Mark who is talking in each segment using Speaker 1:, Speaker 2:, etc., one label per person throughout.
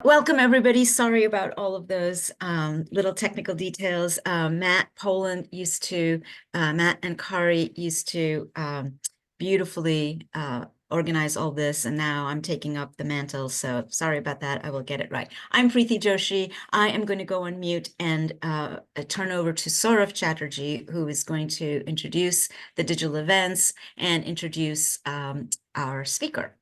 Speaker 1: Welcome, everybody. Sorry about all of those little technical details. Matt and Kari used to beautifully organize all this, and now I'm taking up the mantle. So sorry about that. I will get it right. I'm Preeti Joshi. I am going to go on mute and turn over to Saurav Chatterjee, who is going to introduce the digital events and introduce our speaker.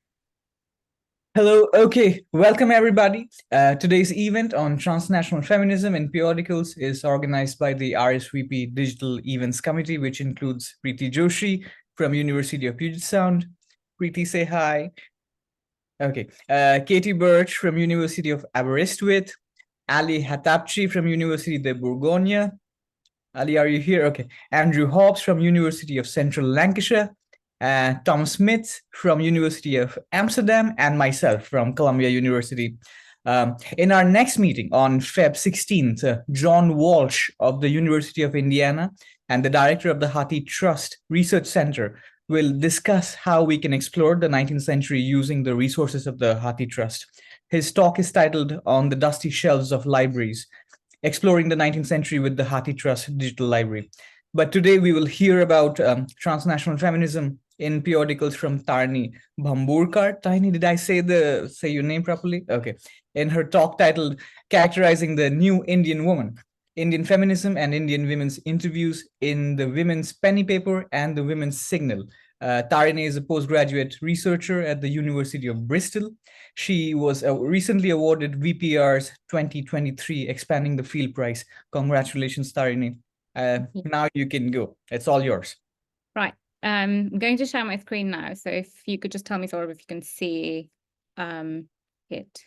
Speaker 2: Hello, okay, welcome everybody. Today's event on transnational feminism in periodicals is organized by the RSVP Digital Events Committee, which includes Preeti Joshi from University of Puget Sound. Preeti, say hi. Okay, Katie Birch from University of Aberystwyth, Ali Hatapchi from University de Bourgogne. Ali, are you here? Okay, Andrew Hobbs from University of Central Lancashire, Tom Smith from University of Amsterdam, and myself from Columbia University. In our next meeting on Feb 16th, John Walsh of the University of Indiana and the director of the HathiTrust Research Center will discuss how we can explore the 19th century using the resources of the HathiTrust. His talk is titled On the Dusty Shelves of Libraries, Exploring the 19th Century with the Trust Digital Library. But today we will hear about transnational feminism in periodicals from Tarini Bhamburkar. Tarini, did I say your name properly? Okay. In her talk titled Characterizing the New Indian Woman, Indian Feminism and Indian Women's Interviews in the Women's Penny Paper and the Women's Signal. Tarini is a postgraduate researcher at the University of Bristol. She was recently awarded VPR's 2023 Expanding the Field Prize. Congratulations, Tarini. Now you can go. It's all yours.
Speaker 3: Right. I'm going to share my screen now. So if you could just tell me sort of if you can see it.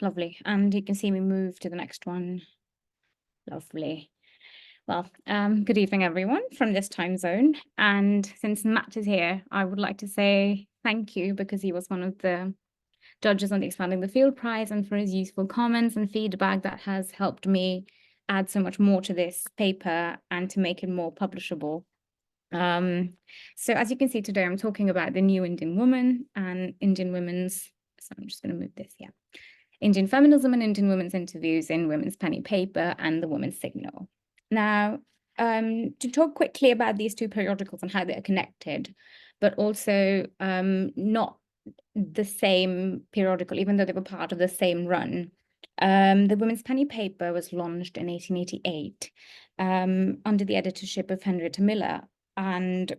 Speaker 3: Lovely. And you can see me move to the next one. Lovely. Well, good evening, everyone from this time zone. And since Matt is here, I would like to say thank you because he was one of the judges on the Expanding the Field Prize and for his useful comments and feedback that has helped me add so much more to this paper and to make it more publishable. So as you can see today, I'm talking about the new Indian woman and Indian women's, so I'm just going to move this, yeah. Indian feminism and Indian women's interviews in Women's Penny Paper and the Women's Signal. Now, to talk quickly about these two periodicals and how they're connected, but also not the same periodical, even though they were part of the same run. The Women's Penny Paper was launched in 1888 under the editorship of Henrietta Miller. And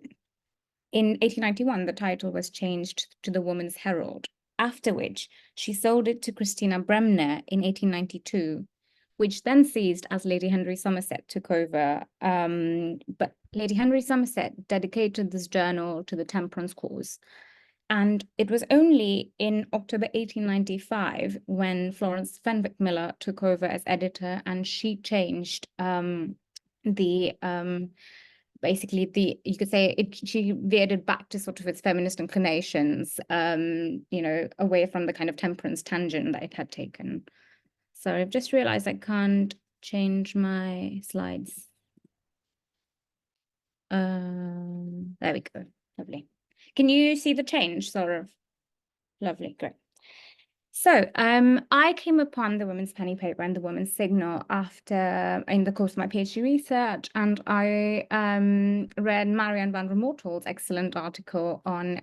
Speaker 3: in 1891, the title was changed to the Woman's Herald, after which she sold it to Christina Bremner in 1892, which then ceased as Lady Henry Somerset took over. But Lady Henry Somerset dedicated this journal to the temperance cause. And it was only in October 1895 when Florence Fenwick Miller took over as editor, and she changed you could say she veered it back to sort of its feminist inclinations, away from the kind of temperance tangent that it had taken. So I've just realized I can't change my slides. There we go. Lovely. Can you see the change, sort of? Lovely, great. So I came upon the Women's Penny Paper and the Women's Signal in the course of my PhD research, and I read Marianne van der Mortel's excellent article on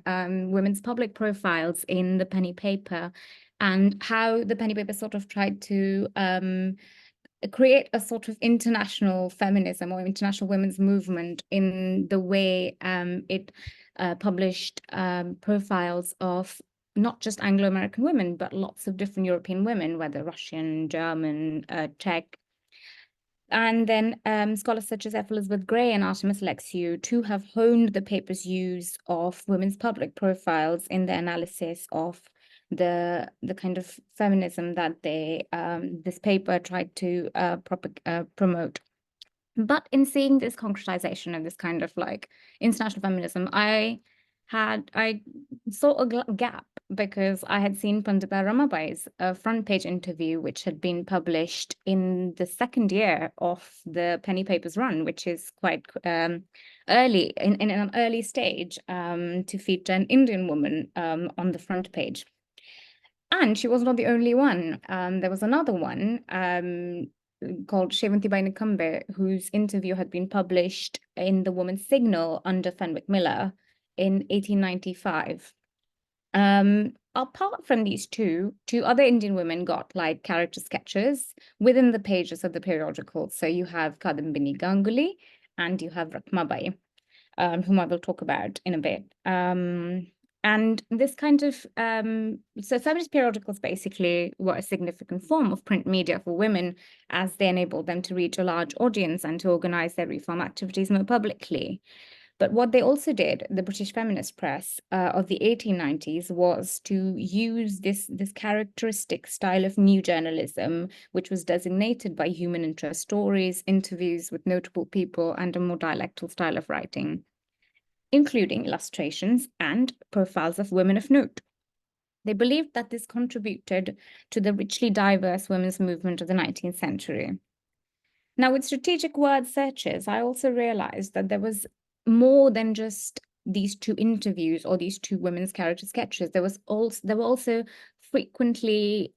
Speaker 3: women's public profiles in the Penny Paper and how the Penny Paper sort of tried to create a sort of international feminism or international women's movement in the way it published profiles of not just Anglo-American women, but lots of different European women, whether Russian, German, Czech. And then scholars such as F. Elizabeth Gray and Artemis Alexiou too have honed the paper's use of women's public profiles in their analysis of the kind of feminism that this paper tried to promote. But in seeing this concretization and this kind of like international feminism, I I saw a gap because I had seen Pandita Ramabai's front page interview, which had been published in the second year of the Penny Papers run, which is quite early, in an early stage, to feature an Indian woman on the front page. And she was not the only one. There was another one called Shevantibai Nikambe, whose interview had been published in the Woman's Signal under Fenwick Miller in 1895. Apart from these two other Indian women got like character sketches within the pages of the periodical. So you have Kadambini Ganguly and you have Ratmabai, whom I will talk about in a bit. And this kind of, so feminist periodicals basically were a significant form of print media for women, as they enabled them to reach a large audience and to organize their reform activities more publicly. But what they also did, the British feminist press of the 1890s, was to use this characteristic style of new journalism, which was designated by human interest stories, interviews with notable people, and a more dialectal style of writing, including illustrations and profiles of women of note. They believed that this contributed to the richly diverse women's movement of the 19th century. Now, with strategic word searches, I also realized that there was more than just these two interviews or these two women's character sketches. There were also frequently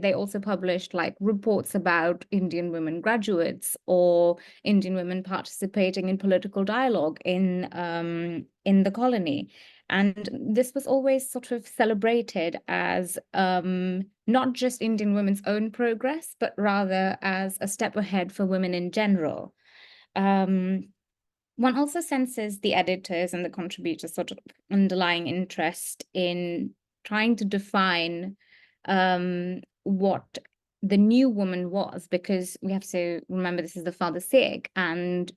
Speaker 3: they also published like reports about Indian women graduates or Indian women participating in political dialogue in the colony. And this was always sort of celebrated as not just Indian women's own progress, but rather as a step ahead for women in general. One also senses the editors and the contributors' sort of underlying interest in trying to define what the new woman was, because we have to remember this is the Father Sikh, and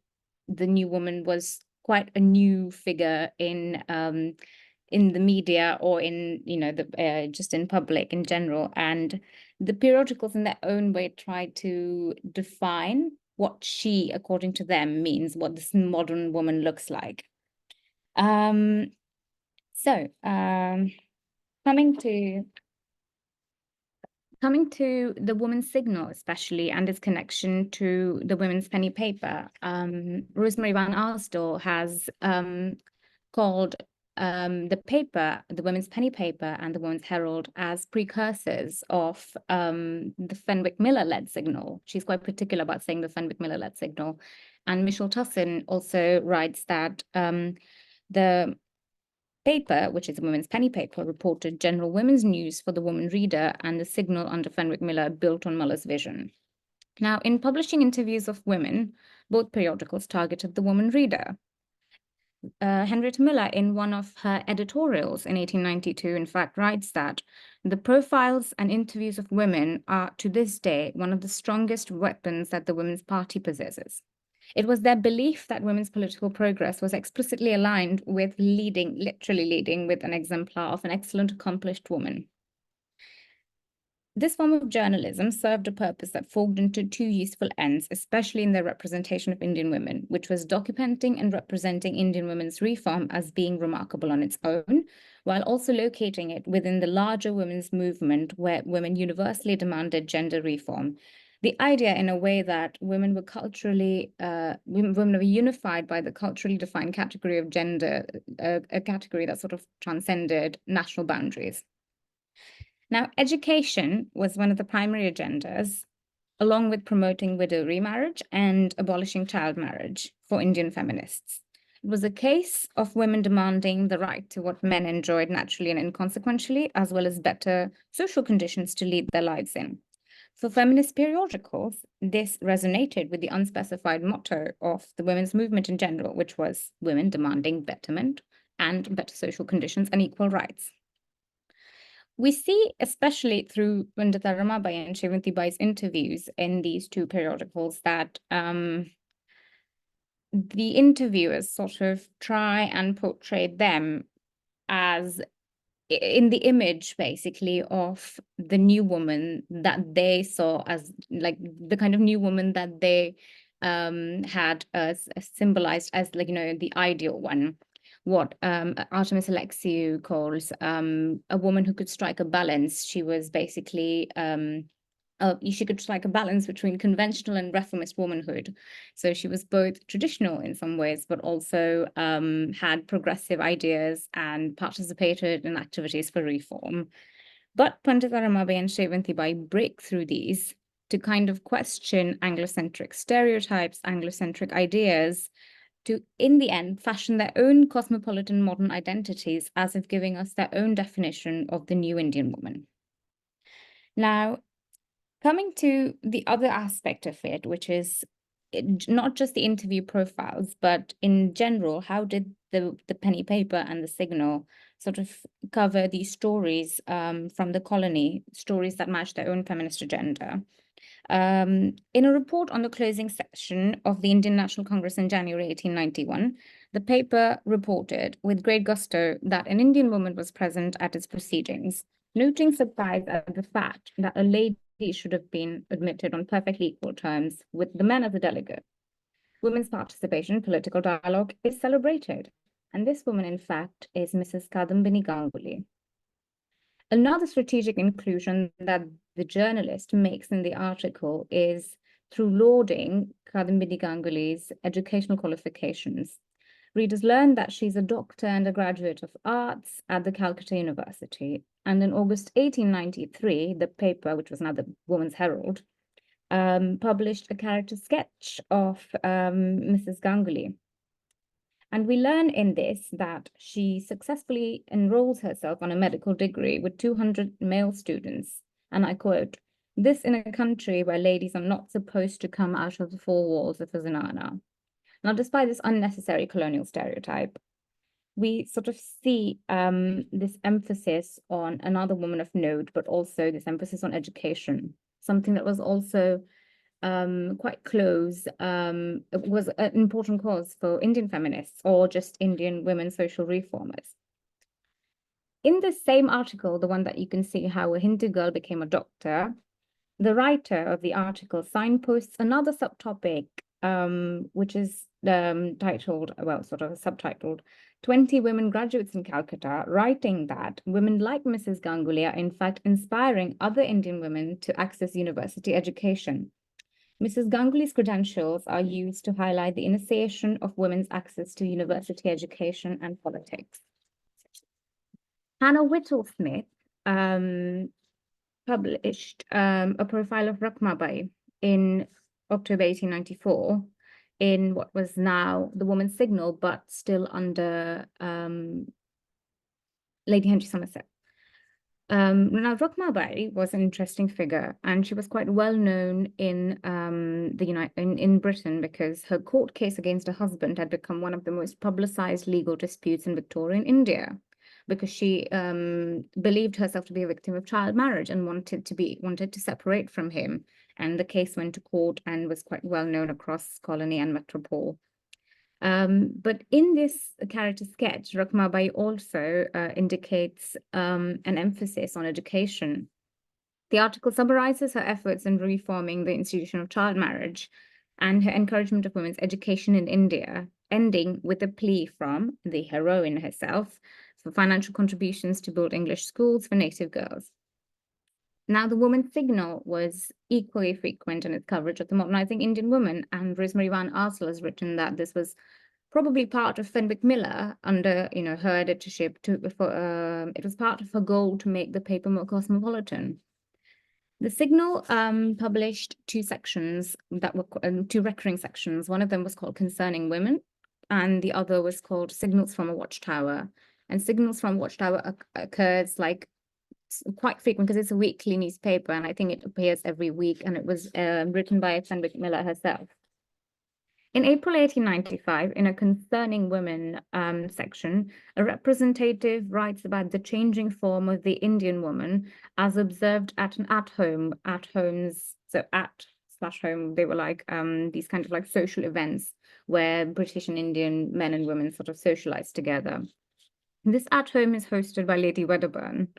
Speaker 3: the new woman was quite a new figure in the media or in the just in public in general. And the periodicals in their own way try to define what she, according to them, means, what this modern woman looks like. Coming to the Woman's Signal, especially, and its connection to the Women's Penny Paper, Rosemary Van Arsdale has called the paper, the Women's Penny Paper and the Women's Herald, as precursors of the Fenwick Miller-led Signal. She's quite particular about saying the Fenwick Miller-led Signal. And Michelle Tussin also writes that the paper, which is the Women's Penny Paper, reported general women's news for the woman reader, and the Signal under Fenwick Miller built on Muller's vision. Now, in publishing interviews of women, both periodicals targeted the woman reader. Henrietta Miller, in one of her editorials in 1892, in fact, writes that the profiles and interviews of women are, to this day, one of the strongest weapons that the Women's Party possesses. It was their belief that women's political progress was explicitly aligned with literally leading with an exemplar of an excellent, accomplished woman. This form of journalism served a purpose that folded into two useful ends, especially in their representation of Indian women, which was documenting and representing Indian women's reform as being remarkable on its own, while also locating it within the larger women's movement where women universally demanded gender reform. The idea, in a way, that women were culturally, women were unified by the culturally defined category of gender, a category that sort of transcended national boundaries. Now, education was one of the primary agendas, along with promoting widow remarriage and abolishing child marriage for Indian feminists. It was a case of women demanding the right to what men enjoyed naturally and inconsequentially, as well as better social conditions to lead their lives in. For feminist periodicals, this resonated with the unspecified motto of the women's movement in general, which was women demanding betterment and better social conditions and equal rights. We see, especially through Pandita Ramabai and Shevantibai's interviews in these two periodicals, that the interviewers sort of try and portray them as in the image, basically, of the new woman that they saw as like the kind of new woman that they had symbolized as, like, the ideal one. What Artemis Alexiou calls a woman who could strike a balance. She was basically she could strike a balance between conventional and reformist womanhood. So she was both traditional in some ways, but also had progressive ideas and participated in activities for reform. But Pandita Ramabai and Shevanti Bai break through these to kind of question Anglocentric stereotypes, Anglocentric ideas, to, in the end, fashion their own cosmopolitan modern identities as if giving us their own definition of the new Indian woman. Now, coming to the other aspect of it, which is not just the interview profiles, but in general, how did the penny paper and the Signal sort of cover these stories from the colony, stories that match their own feminist agenda? In a report on the closing session of the Indian National Congress in January 1891, the paper reported with great gusto that an Indian woman was present at its proceedings, noting surprise at the fact that a lady should have been admitted on perfectly equal terms with the men as a delegate. Women's participation in political dialogue is celebrated, and this woman, in fact, is Mrs. Kadambini Ganguly. Another strategic inclusion that the journalist makes in the article is through lauding Kadambini Ganguly's educational qualifications. Readers learn that she's a doctor and a graduate of arts at the Calcutta University. And in August 1893, the paper, which was now the Woman's Herald, published a character sketch of Mrs. Ganguly. And we learn in this that she successfully enrolls herself on a medical degree with 200 male students. And I quote, "This in a country where ladies are not supposed to come out of the four walls of a zenana." Now, despite this unnecessary colonial stereotype, we sort of see this emphasis on another woman of note, but also this emphasis on education, something that was also quite close, was an important cause for Indian feminists or just Indian women social reformers. In the same article, the one that you can see how a Hindu girl became a doctor, the writer of the article signposts another subtopic, which is titled, well, sort of subtitled, 20 Women Graduates in Calcutta, writing that women like Mrs. Ganguly are in fact inspiring other Indian women to access university education. Mrs. Ganguly's credentials are used to highlight the initiation of women's access to university education and politics. Hannah Whittle-Smith published a profile of Rukhmabai in October 1894 in what was now the Woman's Signal, but still under Lady Henry Somerset. Now, Rukhmabai was an interesting figure, and she was quite well known in in Britain because her court case against her husband had become one of the most publicized legal disputes in Victorian India, because she believed herself to be a victim of child marriage and wanted to separate from him. And the case went to court and was quite well known across colony and metropole. But in this character sketch, Rukhmabai also indicates an emphasis on education. The article summarizes her efforts in reforming the institution of child marriage and her encouragement of women's education in India, ending with a plea from the heroine herself for financial contributions to build English schools for native girls. Now, the Woman's Signal was equally frequent in its coverage of the modernizing Indian woman, and Rosemary Van Arsel has written that this was probably part of Fenwick Miller under her editorship. It was part of her goal to make the paper more cosmopolitan. The Signal published two sections that were two recurring sections. One of them was called Concerning Women, and the other was called Signals from a Watchtower. And Signals from Watchtower occurs like quite frequent because it's a weekly newspaper, and I think it appears every week, and it was written by Fenwick Miller herself. In April 1895, in a Concerning Women section, a representative writes about the changing form of the Indian woman as observed at an at-home, at-homes, so at/home, they were like these kind of like social events where British and Indian men and women sort of socialized together. This at-home is hosted by Lady Wedderburn.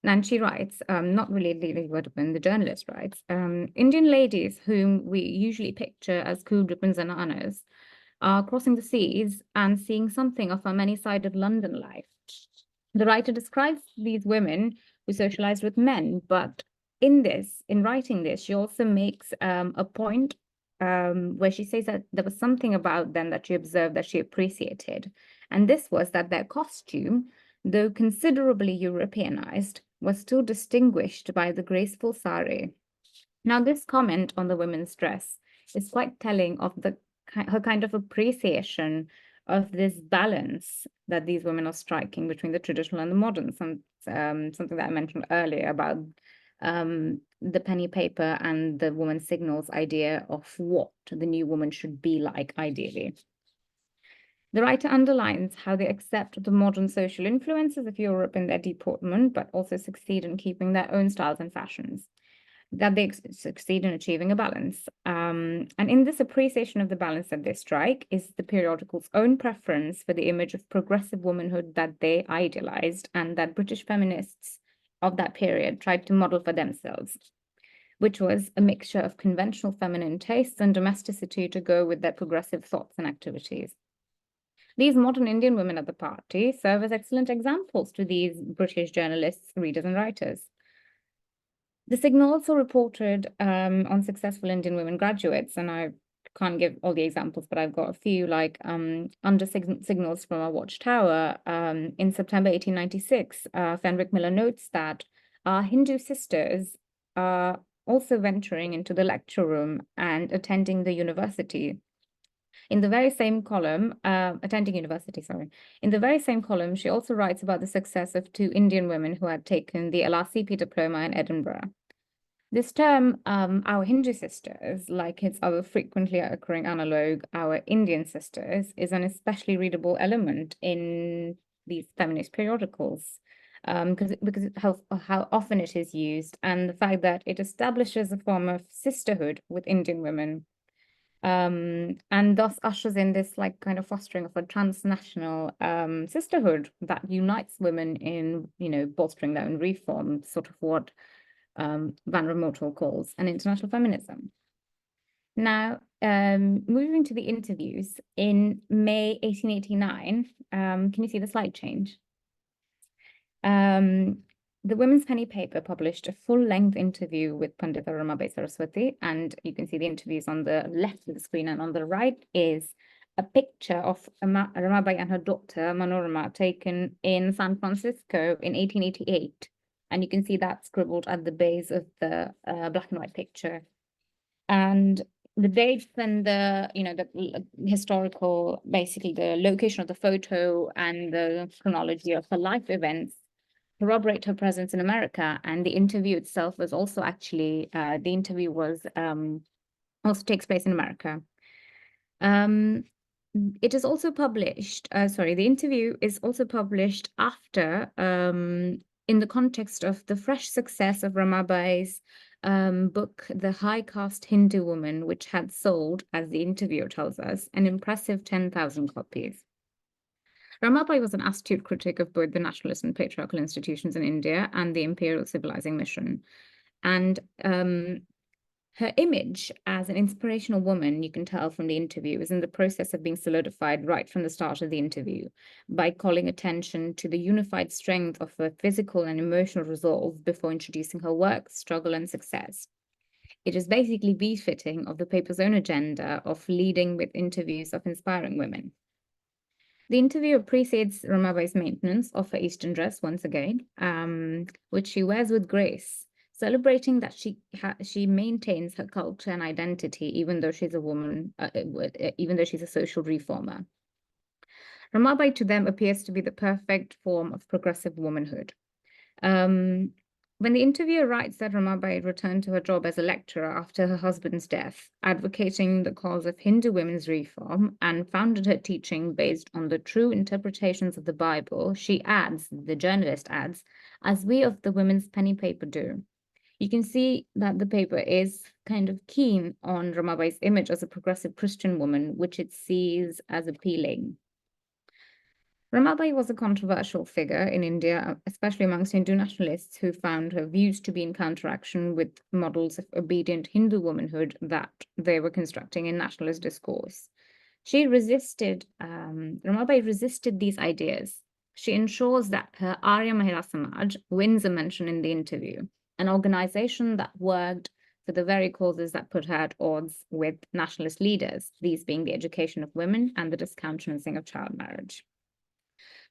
Speaker 3: And she writes, not really Lily Woodman, the journalist writes, Indian ladies whom we usually picture as cool ribbons and honors are crossing the seas and seeing something of our many-sided London life. The writer describes these women who socialized with men, but in writing this, she also makes a point where she says that there was something about them that she observed that she appreciated. And this was that their costume, though considerably Europeanized, was still distinguished by the graceful sari. Now, this comment on the women's dress is quite telling of her kind of appreciation of this balance that these women are striking between the traditional and the modern. Something that I mentioned earlier about the penny paper and the woman signals idea of what the new woman should be like, ideally. The writer underlines how they accept the modern social influences of Europe in their deportment, but also succeed in keeping their own styles and fashions, that they succeed in achieving a balance. And in this appreciation of the balance that they strike is the periodical's own preference for the image of progressive womanhood that they idealized and that British feminists of that period tried to model for themselves, which was a mixture of conventional feminine tastes and domesticity to go with their progressive thoughts and activities. These modern Indian women at the party serve as excellent examples to these British journalists, readers, and writers. The Signal also reported on successful Indian women graduates, and I can't give all the examples, but I've got a few, like under signals from our watchtower. In September 1896, Fenwick Miller notes that our Hindu sisters are also venturing into the lecture room and attending the university. In the very same column, attending university, sorry. In the very same column, she also writes about the success of two Indian women who had taken the LRCP diploma in Edinburgh. This term, our Hindu sisters, like its other frequently occurring analogue, our Indian sisters, is an especially readable element in these feminist periodicals, because how often it is used and the fact that it establishes a form of sisterhood with Indian women. And thus ushers in this like kind of fostering of a transnational sisterhood that unites women in, bolstering their own reform, sort of what Van Remotel calls an international feminism. Now, moving to the interviews, in May 1889, can you see the slide change? The Women's Penny paper published a full-length interview with Pandita Ramabai Saraswati, and you can see the interviews on the left of the screen, and on the right is a picture of Ramabai and her daughter Manorama taken in San Francisco in 1888, and you can see that scribbled at the base of the black and white picture. And the dates and the historical, basically the location of the photo and the chronology of her life events corroborate her presence in America. And the interview itself was also actually, also takes place in America. It is also published, the interview is also published after, in the context of the fresh success of Ramabai's book, The High Caste Hindu Woman, which had sold, as the interviewer tells us, an impressive 10,000 copies. Ramabai was an astute critic of both the nationalist and patriarchal institutions in India and the imperial civilizing mission. And her image as an inspirational woman, you can tell from the interview, is in the process of being solidified right from the start of the interview by calling attention to the unified strength of her physical and emotional resolve before introducing her work, struggle, and success. It is basically befitting of the paper's own agenda of leading with interviews of inspiring women. The interview appreciates Ramabai's maintenance of her Eastern dress once again, which she wears with grace, celebrating that she maintains her culture and identity, even though she's a woman, even though she's a social reformer. Ramabai to them appears to be the perfect form of progressive womanhood. When the interviewer writes that Ramabai returned to her job as a lecturer after her husband's death, advocating the cause of Hindu women's reform, and founded her teaching based on the true interpretations of the Bible, she adds, the journalist adds, as we of the Women's Penny paper do. You can see that the paper is kind of keen on Ramabai's image as a progressive Christian woman, which it sees as appealing. Ramabai was a controversial figure in India, especially amongst Hindu nationalists who found her views to be in counteraction with models of obedient Hindu womanhood that they were constructing in nationalist discourse. Ramabai resisted these ideas. She ensures that her Arya Mahila Samaj wins a mention in the interview, an organization that worked for the very causes that put her at odds with nationalist leaders, these being the education of women and the discountenancing of child marriage.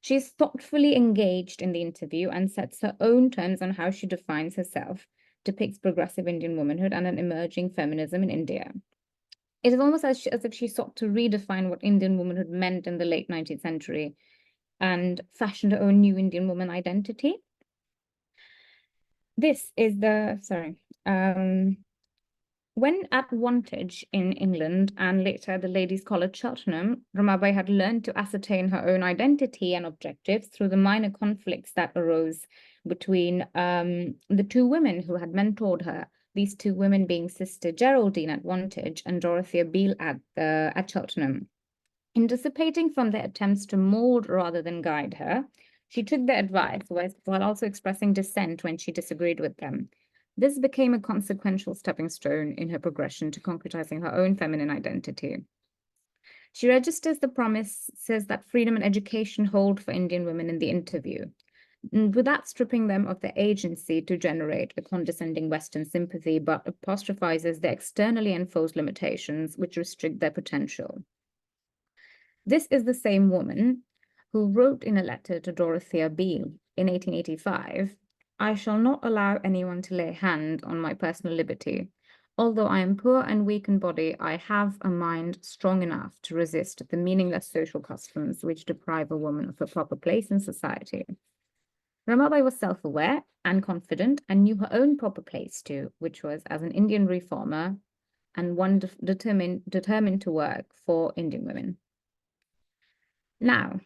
Speaker 3: She is thoughtfully engaged in the interview and sets her own terms on how she defines herself, depicts progressive Indian womanhood and an emerging feminism in India. It is almost as if she sought to redefine what Indian womanhood meant in the late 19th century and fashioned her own new Indian woman identity. This is when at Wantage in England and later the Ladies' College Cheltenham, Ramabai had learned to ascertain her own identity and objectives through the minor conflicts that arose between the two women who had mentored her, these two women being Sister Geraldine at Wantage and Dorothea Beale at Cheltenham. Anticipating from their attempts to mold rather than guide her, she took their advice while also expressing dissent when she disagreed with them. This became a consequential stepping stone in her progression to concretizing her own feminine identity. She registers the promises that freedom and education hold for Indian women in the interview, without stripping them of their agency to generate a condescending Western sympathy, but apostrophizes their externally enforced limitations which restrict their potential. This is the same woman who wrote in a letter to Dorothea Beale in 1885, "I shall not allow anyone to lay hand on my personal liberty. Although I am poor and weak in body, I have a mind strong enough to resist the meaningless social customs which deprive a woman of her proper place in society." Ramabai was self-aware and confident and knew her own proper place too, which was as an Indian reformer and one determined to work for Indian women. Now,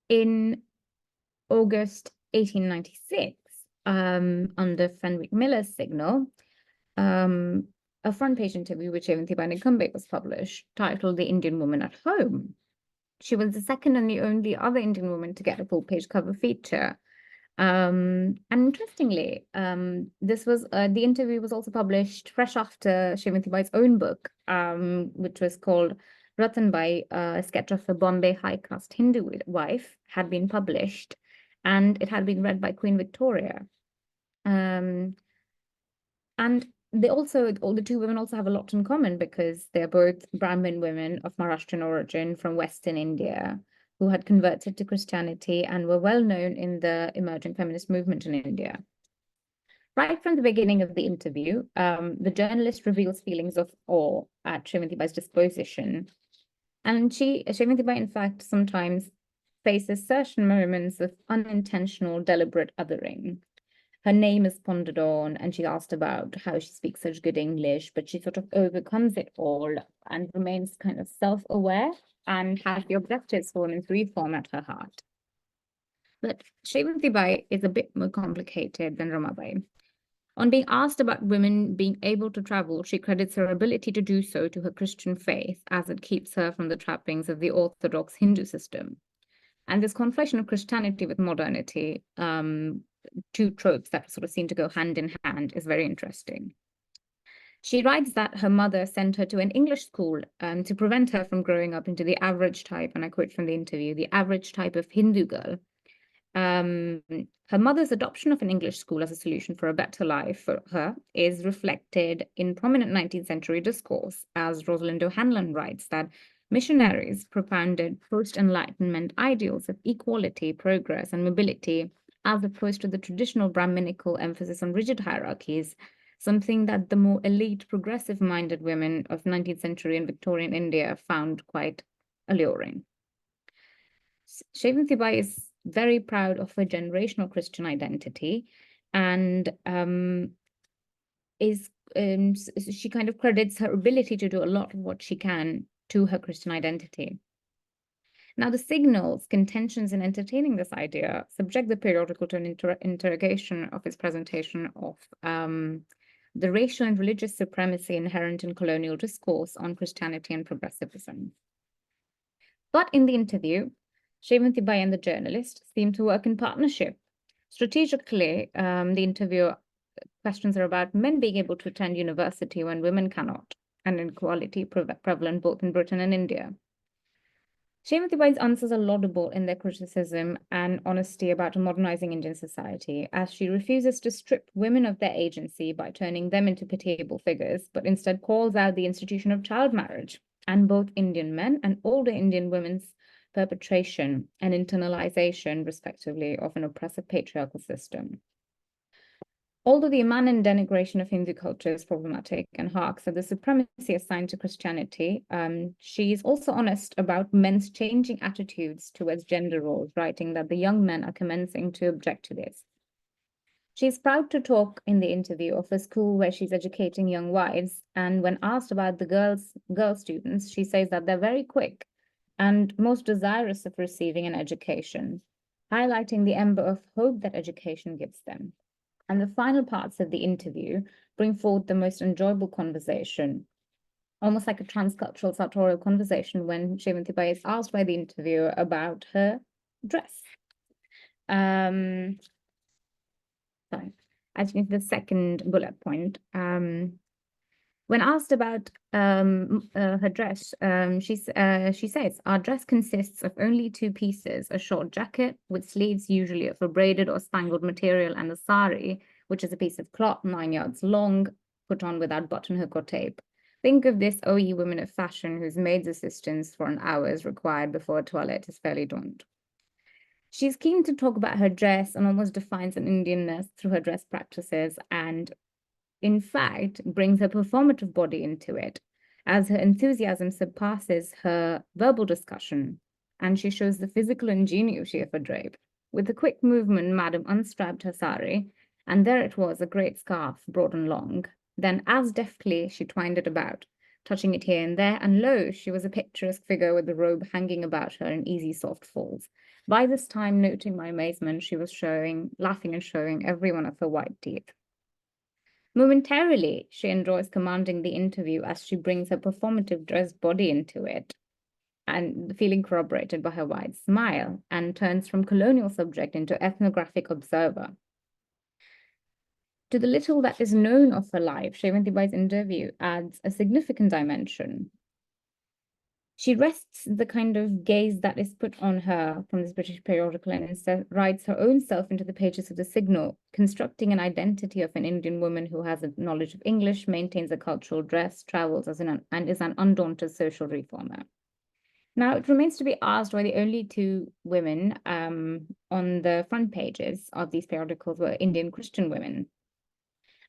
Speaker 3: in August 1896, under Fenwick Miller's signal, a front page interview with Shevantibai Nikambe was published, titled "The Indian Woman at Home." She was the second and the only other Indian woman to get a full page cover feature. And interestingly, the interview was also published fresh after Shevantibai's own book, which was called Ratanbai, a sketch of a Bombay high caste Hindu wife, had been published, and it had been read by Queen Victoria. And all the two women also have a lot in common because they're both Brahmin women of Maharashtrian origin from Western India who had converted to Christianity and were well known in the emerging feminist movement in India. Right from the beginning of the interview, the journalist reveals feelings of awe at Shevantibai's disposition. And Shevantibai, in fact, sometimes faces certain moments of unintentional, deliberate othering. Her name is pondered on, and she's asked about how she speaks such good English, but she sort of overcomes it all and remains kind of self-aware and has the objectives for women's reform at her heart. But Shevantibai is a bit more complicated than Ramabai. On being asked about women being able to travel, she credits her ability to do so to her Christian faith, as it keeps her from the trappings of the orthodox Hindu system. And this conflation of Christianity with modernity, two tropes that sort of seem to go hand in hand, is very interesting. She writes that her mother sent her to an English school to prevent her from growing up into the average type, and I quote from the interview, "the average type of Hindu girl." Her mother's adoption of an English school as a solution for a better life for her is reflected in prominent 19th century discourse, as Rosalind O'Hanlon writes that missionaries propounded post-Enlightenment ideals of equality, progress, and mobility, as opposed to the traditional Brahminical emphasis on rigid hierarchies, something that the more elite, progressive-minded women of 19th century and Victorian India found quite alluring. Shevantibai is very proud of her generational Christian identity, and she kind of credits her ability to do a lot of what she can to her Christian identity. Now, the signals, contentions in entertaining this idea subject the periodical to an interrogation of its presentation of the racial and religious supremacy inherent in colonial discourse on Christianity and progressivism. But in the interview, Shevanti Bai and the journalist seem to work in partnership. Strategically, the interview questions are about men being able to attend university when women cannot, and inequality prevalent both in Britain and India. Shevanti Bai's answers are laudable in their criticism and honesty about modernizing Indian society, as she refuses to strip women of their agency by turning them into pitiable figures, but instead calls out the institution of child marriage and both Indian men and older Indian women's perpetration and internalization, respectively, of an oppressive patriarchal system. Although the immanent denigration of Hindu culture is problematic and harks at the supremacy assigned to Christianity, she is also honest about men's changing attitudes towards gender roles, writing that the young men are commencing to object to this. She is proud to talk in the interview of a school where she's educating young wives, and when asked about the girl students, she says that they're very quick and most desirous of receiving an education, highlighting the ember of hope that education gives them. And the final parts of the interview bring forth the most enjoyable conversation, almost like a transcultural sartorial conversation when Shevanti Bai is asked by the interviewer about her dress. Sorry, actually, the second bullet point. When asked about her dress, she says, our dress consists of only two pieces, a short jacket with sleeves usually of a braided or spangled material, and a sari, which is a piece of cloth 9 yards long, put on without button hook or tape. Think of this, O ye women of fashion, whose maid's assistance for an hour is required before a toilette is fairly donned. She's keen to talk about her dress and almost defines an Indianness through her dress practices, and in fact, brings her performative body into it, as her enthusiasm surpasses her verbal discussion, and she shows the physical ingenuity of a drape. With a quick movement, Madam unstrapped her sari, and there it was, a great scarf, broad and long. Then, as deftly, she twined it about, touching it here and there, and lo, she was a picturesque figure with the robe hanging about her in easy, soft folds. By this time, noting my amazement, she was laughing and showing every one of her white teeth. Momentarily, she enjoys commanding the interview as she brings her performative dress body into it, and the feeling corroborated by her wide smile, and turns from colonial subject into ethnographic observer. To the little that is known of her life, Shevanti Bai's interview adds a significant dimension. She rests the kind of gaze that is put on her from this British periodical and instead writes her own self into the pages of the Signal, constructing an identity of an Indian woman who has a knowledge of English, maintains a cultural dress, travels and is an undaunted social reformer. Now, it remains to be asked why the only two women on the front pages of these periodicals were Indian Christian women.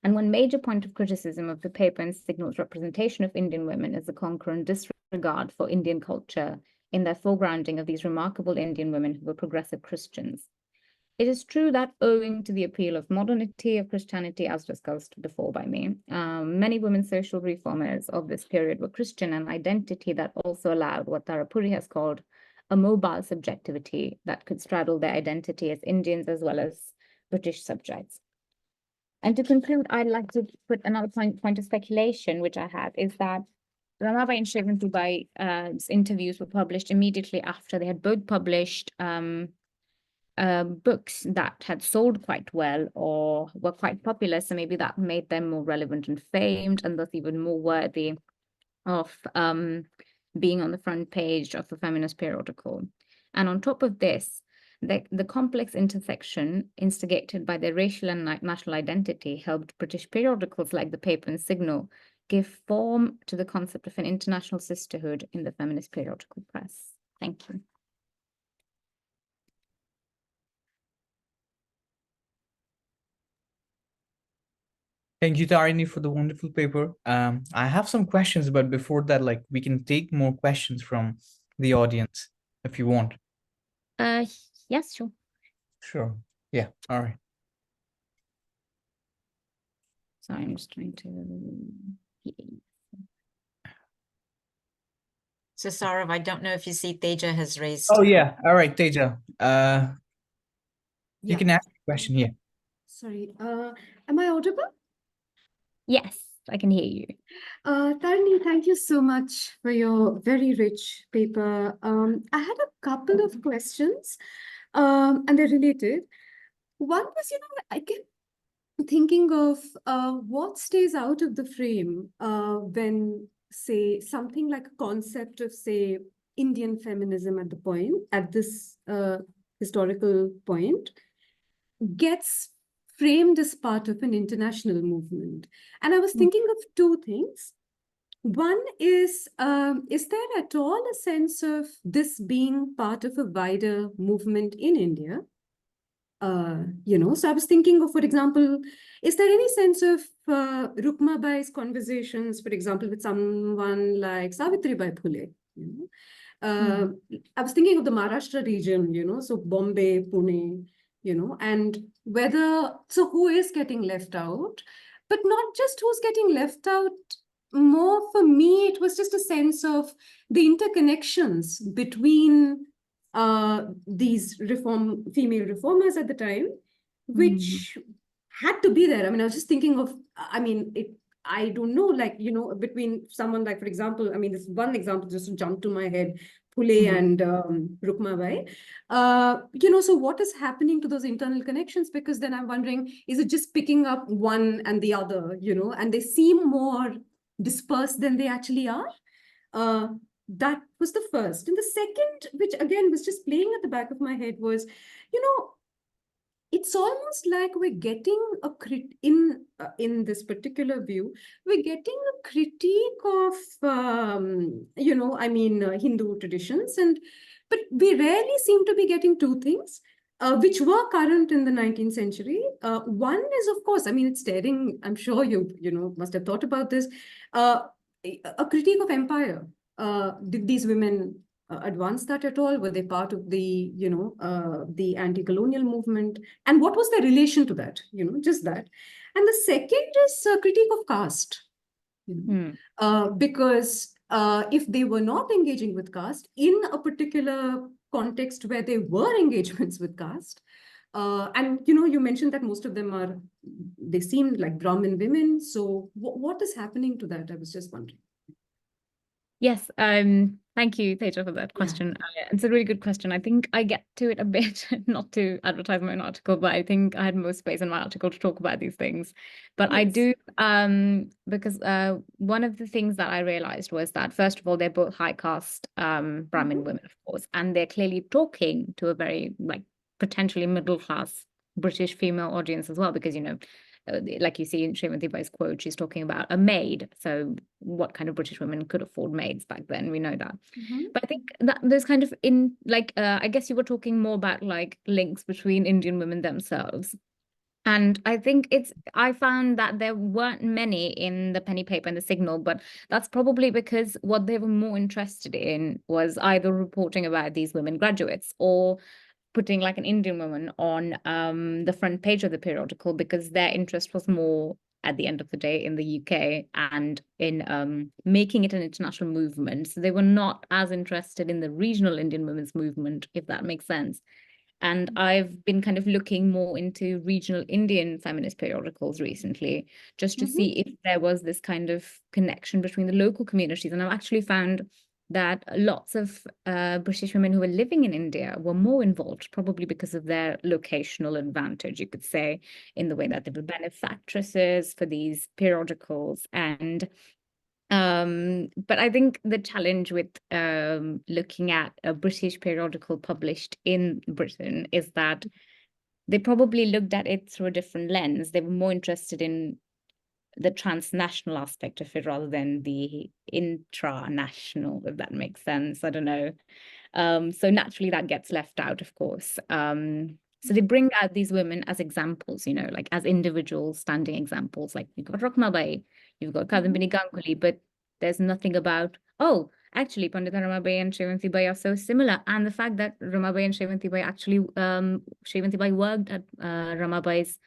Speaker 3: And one major point of criticism of the paper and Signal's representation of Indian women is the concurrent disregard for Indian culture in their foregrounding of these remarkable Indian women who were progressive Christians. It is true that owing to the appeal of modernity of Christianity, as discussed before by me, many women social reformers of this period were Christian, an identity that also allowed what Tarapuri has called a mobile subjectivity that could straddle their identity as Indians as well as British subjects. And to conclude, I'd like to put another point of speculation, which I have, is that Ramabai and Shevanti Bai's interviews were published immediately after they had both published books that had sold quite well or were quite popular. So maybe that made them more relevant and famed, and thus even more worthy of being on the front page of a feminist periodical. And on top of this, the complex intersection instigated by their racial and national identity helped British periodicals like the Paper and Signal give form to the concept of an international sisterhood in the feminist periodical press. Thank you.
Speaker 2: Thank you, Tarini, for the wonderful paper. I have some questions, but before that, like, we can take more questions from the audience if you want.
Speaker 3: Yes, sure.
Speaker 2: Sure. Yeah. All right.
Speaker 3: Sorry, I'm just trying to.
Speaker 1: So Saurav, I don't know if you see Teja has raised.
Speaker 2: Oh yeah. All right, Teja. You
Speaker 4: Yeah.
Speaker 2: can ask a question here.
Speaker 4: Sorry. Am I audible?
Speaker 3: Yes. I can hear you.
Speaker 4: Tarini, thank you so much for your very rich paper. I had a couple of questions, and they're related. One was, I kept thinking of what stays out of the frame when, say, something like a concept of, say, Indian feminism at this historical point gets framed as part of an international movement. And I was thinking of two things. One is there at all a sense of this being part of a wider movement in India? So I was thinking of, for example, is there any sense of Rukmabai's conversations, for example, with someone like Savitribai Phule? I was thinking of the Maharashtra region, so Bombay, Pune, and so who is getting left out, but not just who's getting left out. More for me, it was just a sense of the interconnections between these female reformers at the time, which had to be there. I mean, I was just thinking of, I don't know, between someone like, for example, this one example just jumped to my head, Phule and Rukmabai. So what is happening to those internal connections? Because then I'm wondering, is it just picking up one and the other, and they seem more dispersed than they actually are? That was the first. And the second, which again was just playing at the back of my head, was, it's almost like we're getting in this particular view, we're getting a critique of, Hindu traditions, but we rarely seem to be getting two things, which were current in the 19th century. One is, of course, it's staring, I'm sure you must have thought about this, a critique of empire. Did these women advance that at all? Were they part of the, the anti-colonial movement? And what was their relation to that? Just that. And the second is a critique of caste. Because if they were not engaging with caste in a particular context where there were engagements with caste, and you mentioned that most of them they seemed like Brahmin women. So what is happening to that? I was just wondering.
Speaker 3: Yes, thank you, Teja, for that question. It's a really good question. I think I get to it a bit, not to advertise my own article, but I think I had most space in my article to talk about these things. But I do, because one of the things that I realized was that, first of all, they're both high caste Brahmin women, of course, and they're clearly talking to a very potentially middle class British female audience as well, because like you see in Srimanti Bai's quote, she's talking about a maid. So what kind of British women could afford maids back then? We know that. But I think that there's kind of I guess you were talking more about links between Indian women themselves. And I think I found that there weren't many in the penny paper and the Signal, but that's probably because what they were more interested in was either reporting about these women graduates or putting an Indian woman on the front page of the periodical, because their interest was more, at the end of the day, in the UK and in making it an international movement. So they were not as interested in the regional Indian women's movement, if that makes sense. And I've been kind of looking more into regional Indian feminist periodicals recently, just to see if there was this kind of connection between the local communities. And I've actually found that lots of British women who were living in India were more involved, probably because of their locational advantage, you could say, in the way that they were benefactresses for these periodicals. And but I think the challenge with looking at a British periodical published in Britain is that they probably looked at it through a different lens. They were more interested in the transnational aspect of it rather than the intranational, if that makes sense. I don't know. So naturally that gets left out, of course. So they bring out these women as examples, as individuals, standing examples. You've got Rukmabai, you've got Kadambini Ganguly, but there's nothing about, actually, Pandita Ramabai and Srimanti Bai are so similar. And the fact that Ramabai and Srimanti Bai actually, Srimanti Bai worked at Ramabai's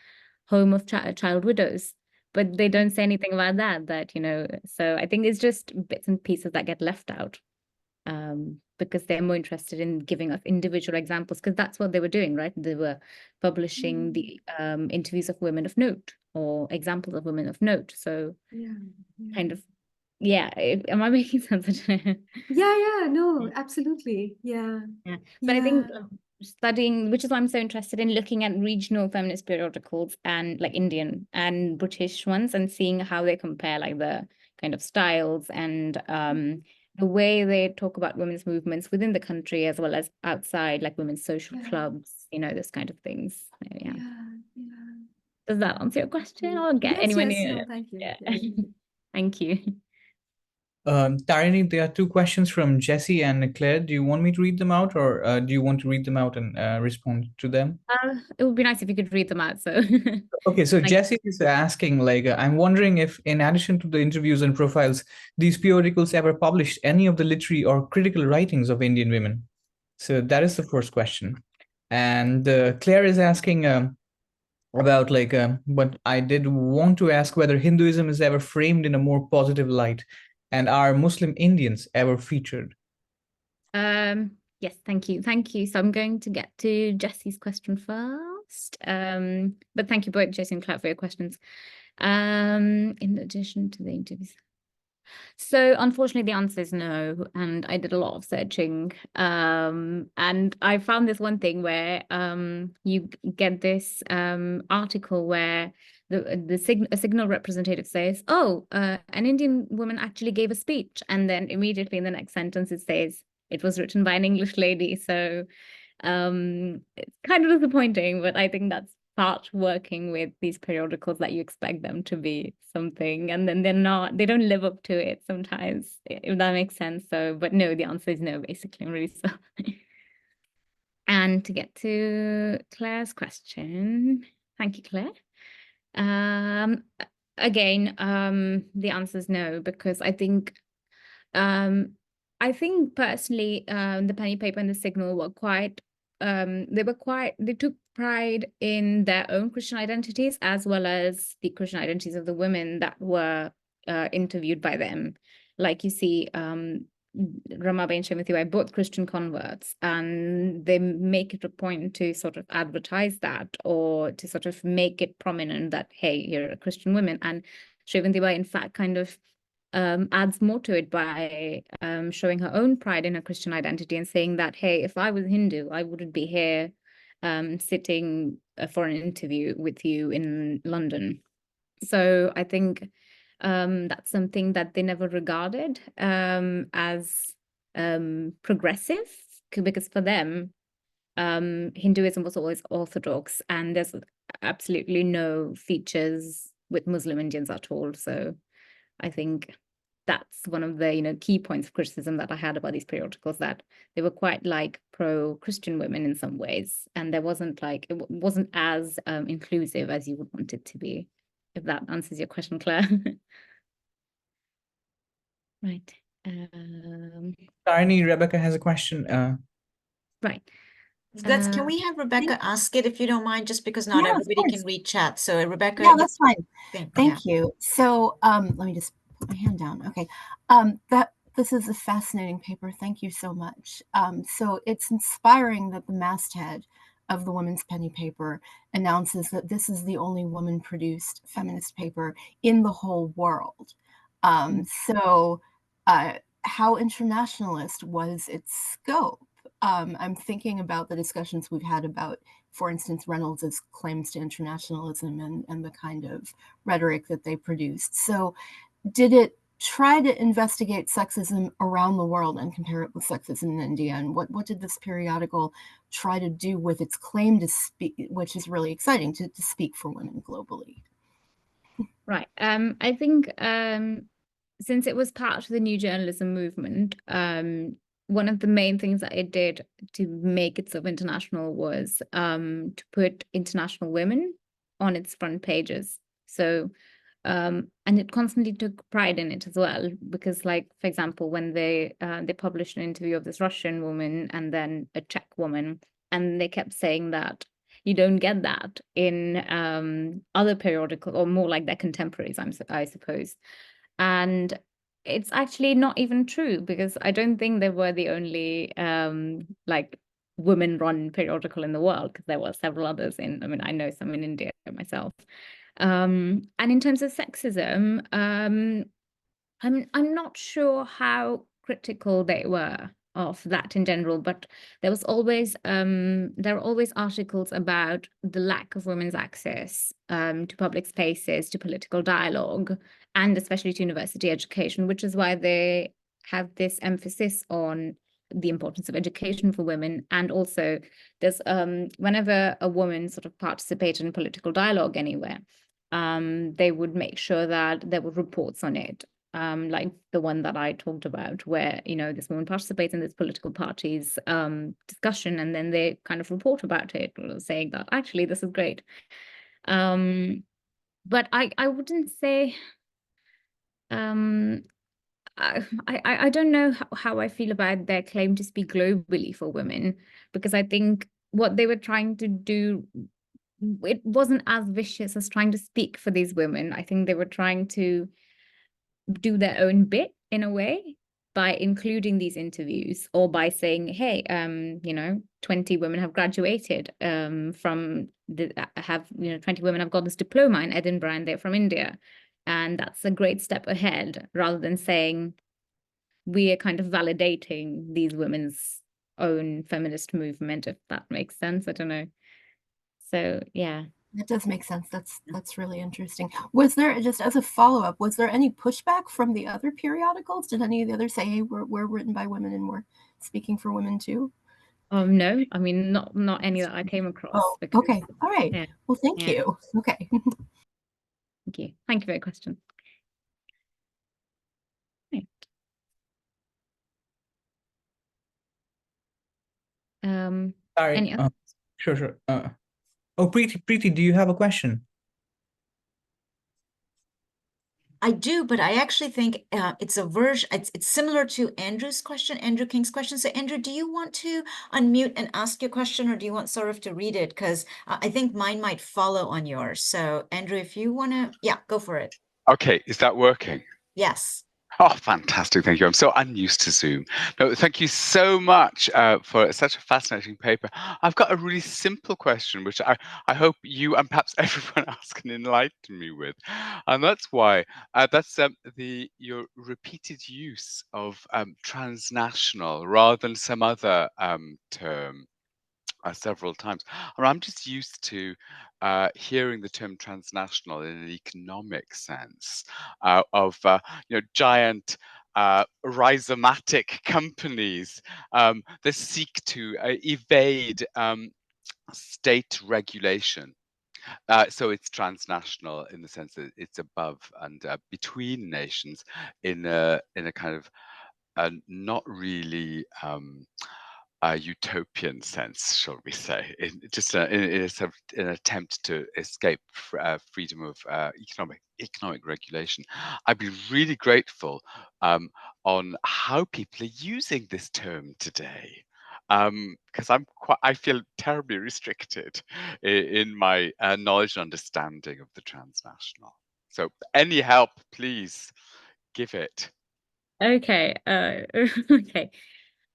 Speaker 3: home of child widows. But they don't say anything about that, so I think it's just bits and pieces that get left out because they're more interested in giving us individual examples, because that's what they were doing, right? They were publishing the interviews of women of note or examples of women of note. So
Speaker 4: Yeah.
Speaker 3: kind of, yeah, am I making sense? I don't know.
Speaker 4: Yeah, no, absolutely. Yeah.
Speaker 3: Yeah, but I think
Speaker 4: Yeah.
Speaker 3: studying, which is why I'm so interested in looking at regional feminist periodicals and like Indian and British ones and seeing how they compare like the kind of styles and the way they talk about women's movements within the country as well as outside, like women's social
Speaker 4: Yeah.
Speaker 3: clubs, you know, those kind of things. So, yeah.
Speaker 4: Yeah.
Speaker 3: Does that answer your question or get
Speaker 4: Yes,
Speaker 3: anyone
Speaker 4: yes,
Speaker 3: new?
Speaker 4: no, thank you.
Speaker 3: Yeah.
Speaker 4: Yeah.
Speaker 3: Thank you.
Speaker 2: Tarini, there are two questions from Jesse and Claire. Do you want me to read them out, or do you want to read them out and respond to them?
Speaker 3: It would be nice if you could read them out. So
Speaker 2: Okay, so
Speaker 3: Thank
Speaker 2: Jesse is asking, like, I'm wondering if, in addition to the interviews and profiles, these periodicals ever published any of the literary or critical writings of Indian women. So that is the first question. And Claire is asking about, like, but I did want to ask whether Hinduism is ever framed in a more positive light, and are Muslim Indians ever featured?
Speaker 3: Yes, thank you. So I'm going to get to Jesse's question first. But thank you both, Jesse and Claire, for your questions. In addition to the interviews. So unfortunately, the answer is no. And I did a lot of searching. And I found this one thing where you get this article where a signal representative says, oh, an Indian woman actually gave a speech. And then immediately in the next sentence, it says, it was written by an English lady. So it's kind of disappointing, but I think that's part working with these periodicals, that you expect them to be something and then they don't live up to it sometimes, if that makes sense. So, but no, the answer is no, basically. I'm really sorry. And to get to Claire's question, thank you, Claire. Again, the answer is no, because I think personally, the penny paper and the signal were quite, they took pride in their own Christian identities as well as the Christian identities of the women that were interviewed by them. Like you see, Ramabai and Shemati are both Christian converts, and they make it a point to sort of advertise that, or to sort of make it prominent that, hey, you're a Christian woman. And Shrevantibai, in fact, kind of adds more to it by showing her own pride in her Christian identity and saying that, hey, if I was Hindu, I wouldn't be here sitting for an interview with you in London. So I think that's something that they never regarded as progressive, because for them, Hinduism was always orthodox, and there's absolutely no features with Muslim Indians at all. So I think that's one of the key points of criticism that I had about these periodicals, that they were quite like pro-Christian women in some ways, and there wasn't like, it wasn't as inclusive as you would want it to be, if that answers your question, Claire. Right.
Speaker 2: Tarini, Rebecca has a question.
Speaker 3: Right.
Speaker 1: Can we have Rebecca ask it, if you don't mind, just because not
Speaker 5: Yeah, of
Speaker 1: everybody can
Speaker 5: course.
Speaker 1: read chat. So Rebecca,
Speaker 5: Yeah, that's fine.
Speaker 1: yeah.
Speaker 5: Thank you. So let me just put my hand down. Okay. This is a fascinating paper. Thank you so much. So it's inspiring that the masthead of the Women's Penny paper announces that this is the only woman-produced feminist paper in the whole world. So how internationalist was its scope? I'm thinking about the discussions we've had about, for instance, Reynolds's claims to internationalism and the kind of rhetoric that they produced. So did it try to investigate sexism around the world and compare it with sexism in India? And what did this periodical try to do with its claim to speak, which is really exciting, to speak for women globally?
Speaker 3: Right. I think since it was part of the new journalism movement, one of the main things that it did to make it sort of international was to put international women on its front pages. So, and it constantly took pride in it as well, because, like, for example, when they published an interview of this Russian woman and then a Czech woman, and they kept saying that you don't get that in other periodicals, or more like their contemporaries, I suppose. And it's actually not even true, because I don't think they were the only like women-run periodical in the world, because there were several others in, I mean, I know some in India myself. And in terms of sexism, I'm not sure how critical they were of that in general, but there are always articles about the lack of women's access to public spaces, to political dialogue, and especially to university education, which is why they have this emphasis on the importance of education for women. And also there's whenever a woman sort of participated in political dialogue anywhere, they would make sure that there were reports on it, like the one that I talked about, where, you know, this woman participates in this political party's discussion, and then they kind of report about it, saying that actually this is great. But I wouldn't say, I don't know how I feel about their claim to speak globally for women, because I think what they were trying to do, it wasn't as vicious as trying to speak for these women. I think they were trying to do their own bit in a way by including these interviews, or by saying, hey, 20 women have graduated from the 20 women have got this diploma in Edinburgh and they're from India, and that's a great step ahead, rather than saying we are kind of validating these women's own feminist movement, if that makes sense. I don't know. So yeah.
Speaker 5: That does make sense. That's really interesting. Was there, just as a follow-up, was there any pushback from the other periodicals? Did any of the others say, hey, we're written by women and we're speaking for women too?
Speaker 3: No, I mean, not any that I came across.
Speaker 5: Oh,
Speaker 3: because,
Speaker 5: okay. All right.
Speaker 3: Yeah.
Speaker 5: Well, thank you. Okay.
Speaker 3: Thank you. Thank you for your question. Right.
Speaker 2: Sorry.
Speaker 3: Any other?
Speaker 2: Sure. Oh, Preeti, do you have a question?
Speaker 1: I do, but I actually think it's a version, it's similar to Andrew's question, Andrew King's question. So Andrew, do you want to unmute and ask your question, or do you want Saurav to read it? Because I think mine might follow on yours. So Andrew, if you want to, yeah, go for it.
Speaker 6: Okay, is that working?
Speaker 1: Yes.
Speaker 6: Oh, fantastic. Thank you. I'm so unused to Zoom. No, thank you so much for such a fascinating paper. I've got a really simple question, which I hope you and perhaps everyone else can enlighten me with. And that's why, that's your repeated use of transnational rather than some other term. Several times. And I'm just used to hearing the term transnational in an economic sense of giant rhizomatic companies that seek to evade state regulation. So it's transnational in the sense that it's above and between nations in a kind of not really a utopian sense, shall we say, in an attempt to escape freedom of economic regulation. I'd be really grateful on how people are using this term today, because I feel terribly restricted in my knowledge and understanding of the transnational. So any help, please give it.
Speaker 3: Okay. Okay.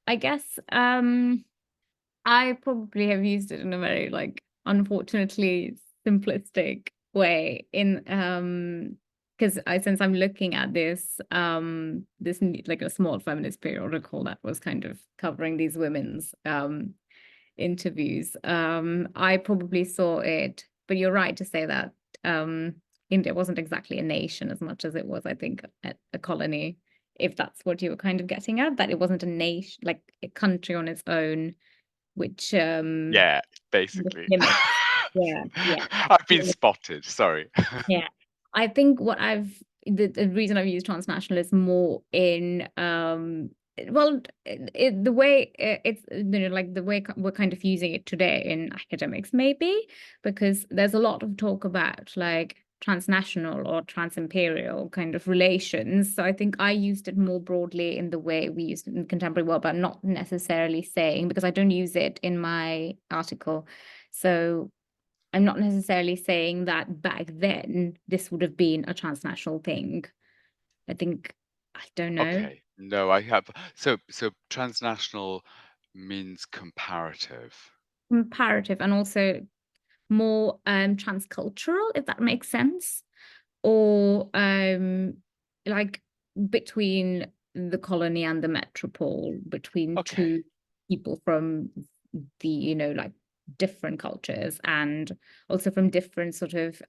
Speaker 3: I guess I probably have used it in a very, like, unfortunately simplistic way, in because since I'm looking at this like a small feminist periodical that was kind of covering these women's interviews, I probably saw it, but you're right to say that India wasn't exactly a nation as much as it was, I think, a colony, if that's what you were kind of getting at, that it wasn't a nation, like a country on its own, which
Speaker 6: yeah, basically.
Speaker 3: yeah
Speaker 6: I've been spotted, sorry.
Speaker 3: Yeah, I think the reason I've used transnational is more in the way it's, like the way we're kind of using it today in academics, maybe, because there's a lot of talk about like transnational or transimperial kind of relations. So I think I used it more broadly in the way we use it in the contemporary world, but not necessarily saying, because I don't use it in my article. So I'm not necessarily saying that back then this would have been a transnational thing. I think, I don't know.
Speaker 6: Okay, no, I have. So transnational means comparative.
Speaker 3: Comparative and also more transcultural, if that makes sense, or like between the colony and the metropole, between
Speaker 6: Okay.
Speaker 3: two people from the, you know, like different cultures, and also from different sort of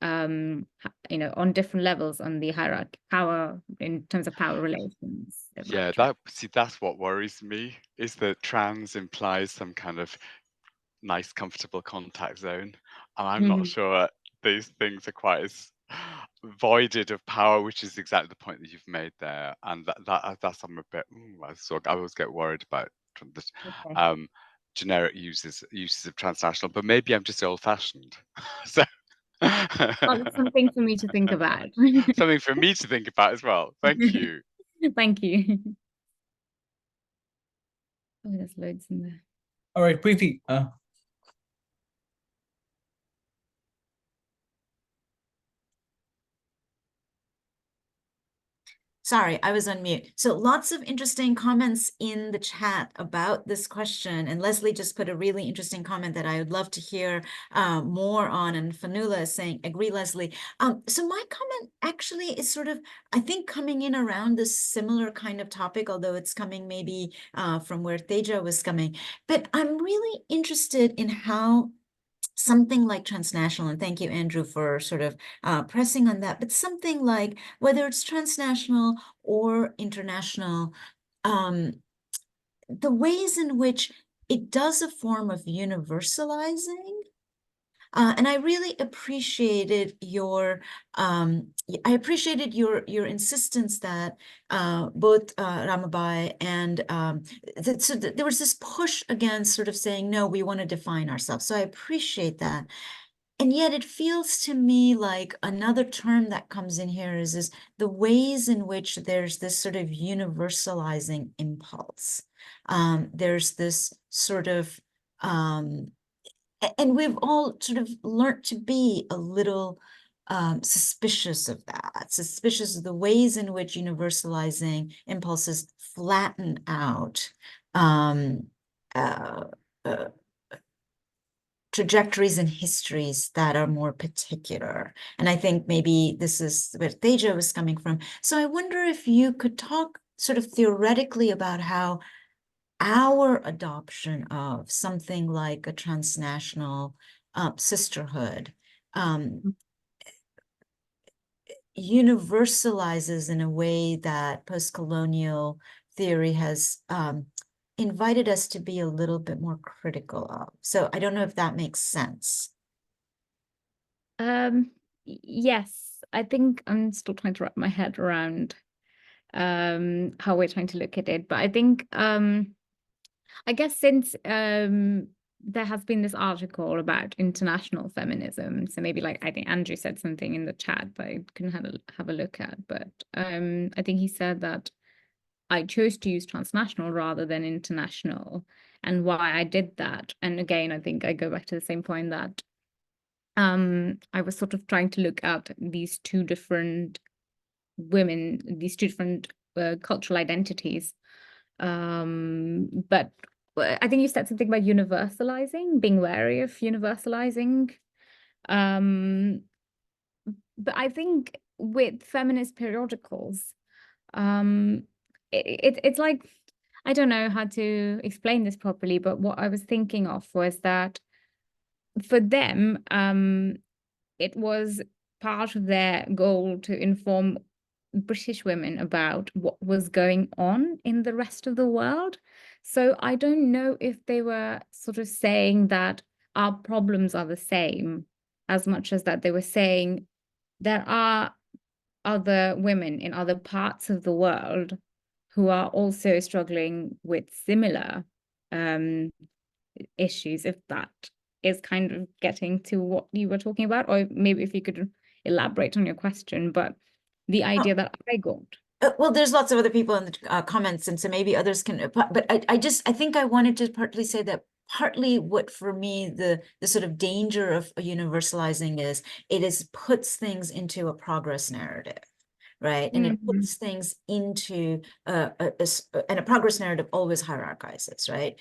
Speaker 3: you know, on different levels on the hierarchy, power, in terms of power relations,
Speaker 6: Yeah,
Speaker 3: etc.
Speaker 6: that's what worries me, is that trans implies some kind of nice, comfortable contact zone. And I'm not sure these things are quite as voided of power, which is exactly the point that you've made there. And that's I'm a bit, I always get worried about the
Speaker 3: Okay.
Speaker 6: generic uses of transnational, but maybe I'm just old-fashioned. So
Speaker 3: Well, it's something for me to think about.
Speaker 6: something for me to think about as well. Thank you.
Speaker 3: Thank you. Oh, there's loads in there.
Speaker 2: All right, Preeti.
Speaker 1: Sorry, I was on mute. So lots of interesting comments in the chat about this question. And Leslie just put a really interesting comment that I would love to hear more on. And Fanula is saying, agree, Leslie. So my comment actually is sort of, I think, coming in around this similar kind of topic, although it's coming maybe from where Teja was coming. But I'm really interested in how something like transnational, and thank you, Andrew, for sort of pressing on that, but something like, whether it's transnational or international, the ways in which it does a form of universalizing. And I really appreciated your your insistence that both Ramabai and there was this push against sort of saying, no, we want to define ourselves. So I appreciate that. And yet it feels to me like another term that comes in here is the ways in which there's this sort of universalizing impulse. There's this sort of and we've all sort of learned to be a little suspicious of that, suspicious of the ways in which universalizing impulses flatten out trajectories and histories that are more particular. And I think maybe this is where Teja was coming from. So I wonder if you could talk sort of theoretically about how our adoption of something like a transnational sisterhood universalizes in a way that post-colonial theory has invited us to be a little bit more critical of. So I don't know if that makes sense.
Speaker 3: Yes, I think I'm still trying to wrap my head around how we're trying to look at it, but I think I guess since there has been this article about international feminism, so maybe like I think Andrew said something in the chat that I couldn't have a look at, but I think he said that I chose to use transnational rather than international, and why I did that. And again, I think I go back to the same point that I was sort of trying to look at these two different women, these two different cultural identities. But I think you said something about universalizing, being wary of universalizing. But I think with feminist periodicals, it's like, I don't know how to explain this properly, but what I was thinking of was that for them, it was part of their goal to inform British women about what was going on in the rest of the world. So I don't know if they were sort of saying that our problems are the same, as much as that they were saying there are other women in other parts of the world who are also struggling with similar issues, if that is kind of getting to what you were talking about, or maybe if you could elaborate on your question, but the idea that I got.
Speaker 1: Well, there's lots of other people in the comments, and so maybe others can, but I think I wanted to partly say that partly what for me the sort of danger of universalizing is it puts things into a progress narrative, right? And it puts things into and a progress narrative always hierarchizes, right?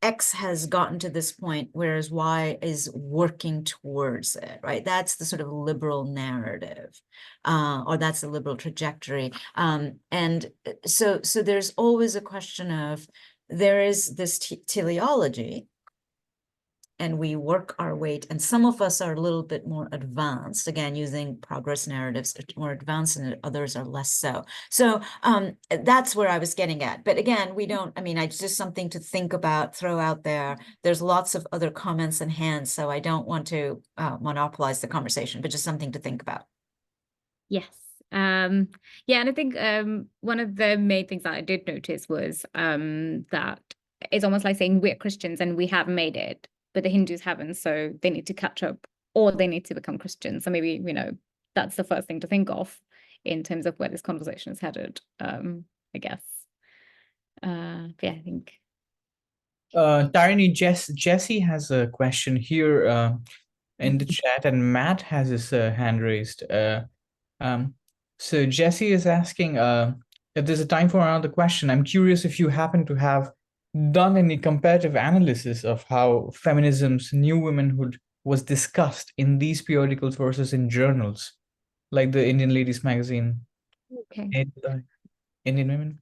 Speaker 1: X has gotten to this point, whereas Y is working towards it, right? That's the sort of liberal narrative, or that's the liberal trajectory. And so there's always a question of, there is this teleology, and we work our way, and some of us are a little bit more advanced, again, using progress narratives, more advanced, and others are less so. So that's where I was getting at. But again, we don't, I mean, it's just something to think about, throw out there. There's lots of other comments and hands, so I don't want to monopolize the conversation, but just something to think about.
Speaker 3: Yes. Yeah, and I think one of the main things that I did notice was that it's almost like saying we're Christians and we have made it, but the Hindus haven't, so they need to catch up, or they need to become Christians. So maybe, you know, that's the first thing to think of in terms of where this conversation is headed, I guess. Yeah, I think.
Speaker 2: Tarini, Jesse has a question here in the chat, and Matt has his hand raised. So Jesse is asking if there's a time for another question. I'm curious if you happen to have done any comparative analysis of how feminism's new womanhood was discussed in these periodicals versus in journals, like the Indian Ladies magazine,
Speaker 3: Okay.
Speaker 2: Indian Women.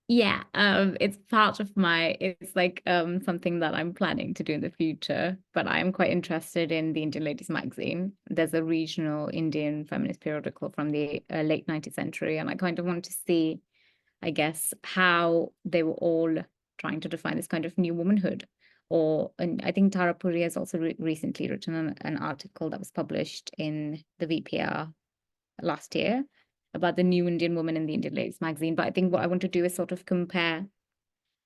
Speaker 3: Yeah, it's part of it's like something that I'm planning to do in the future, but I'm quite interested in the Indian Ladies magazine. There's a regional Indian feminist periodical from the late 19th century, and I kind of want to see, I guess, how they were all trying to define this kind of new womanhood. And I think Tara Puri has also recently written an article that was published in the VPR last year about the new Indian woman in the Indian Ladies magazine. But I think what I want to do is sort of compare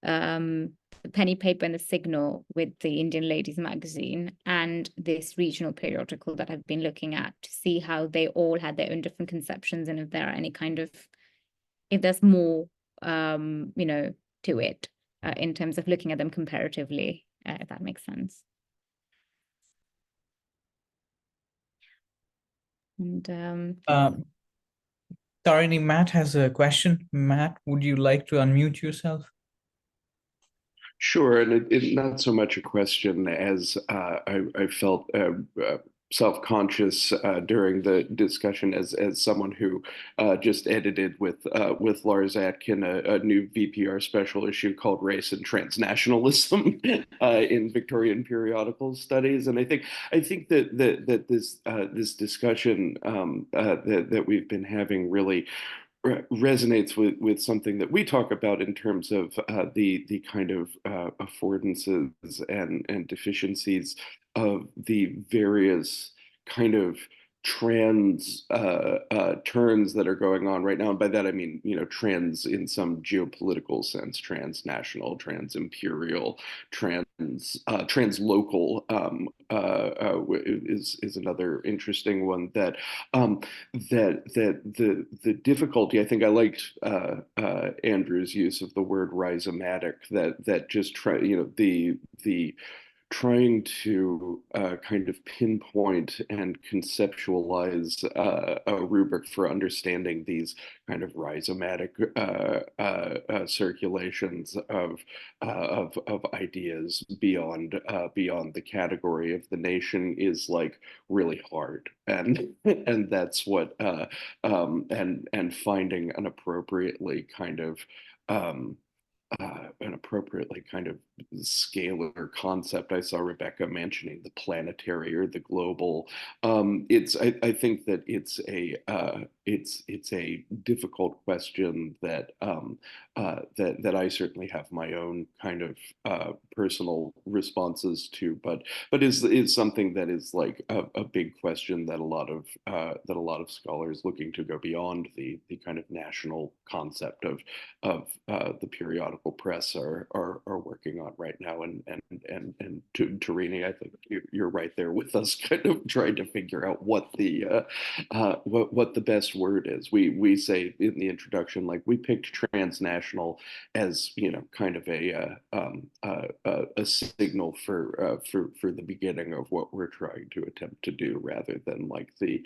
Speaker 3: the penny paper and the Signal with the Indian Ladies magazine and this regional periodical that I've been looking at, to see how they all had their own different conceptions, and if there are any kind of, if there's more, you know, to it in terms of looking at them comparatively, if that makes sense. And
Speaker 2: Tarini, Matt has a question. Matt, would you like to unmute yourself?
Speaker 7: Sure, and it's not so much a question as I felt self-conscious during the discussion as someone who just edited with Lars Atkin a new VPR special issue called Race and Transnationalism in Victorian periodical studies, and I think that this discussion that we've been having really resonates with something that we talk about in terms of the kind of affordances and deficiencies of the various kind of trans turns that are going on right now. And by that I mean, you know, trans in some geopolitical sense, transnational, trans-imperial, translocal is another interesting one. That the difficulty, I think I liked Andrew's use of the word rhizomatic, that just try, you know, the trying to kind of pinpoint and conceptualize a rubric for understanding these kind of rhizomatic circulations of ideas beyond the category of the nation is like really hard, and that's what and finding an appropriately kind of scalar concept. I saw Rebecca mentioning the planetary or the global. I think that it's a difficult question that that I certainly have my own kind of personal responses to, but is something that is like a big question that a lot of scholars looking to go beyond the kind of national concept of the periodical periodical press are working on right now. And Tarini, I think you're right there with us, kind of trying to figure out what the best word is. We say in the introduction, like, we picked transnational as, you know, kind of a signal for the beginning of what we're trying to attempt to do, rather than like the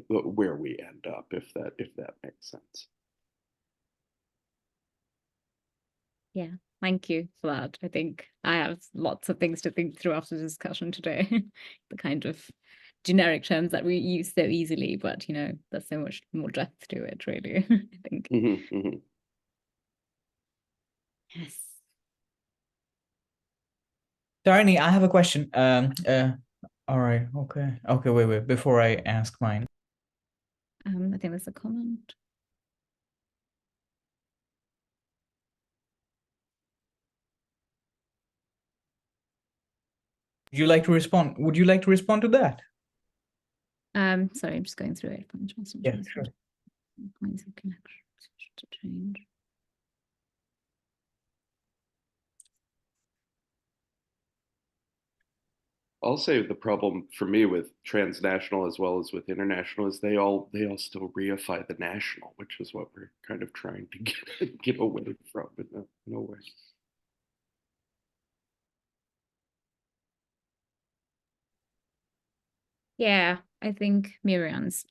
Speaker 7: where we end up, if that makes sense.
Speaker 3: Yeah, thank you for that. I think I have lots of things to think through after the discussion today. The kind of generic terms that we use so easily, but you know, there's so much more depth to it, really. I think. Yes.
Speaker 2: Tarini, I have a question. All right. Okay. Wait. Before I ask mine.
Speaker 3: I think there's a comment.
Speaker 2: Would you like to respond? Would you like to respond to that?
Speaker 3: Sorry, I'm just going through it.
Speaker 2: Yeah, sure.
Speaker 3: Points of connection to change.
Speaker 7: I'll say the problem for me with transnational as well as with international is they all still reify the national, which is what we're kind of trying to get away from in a way.
Speaker 3: Yeah, I think Miriam's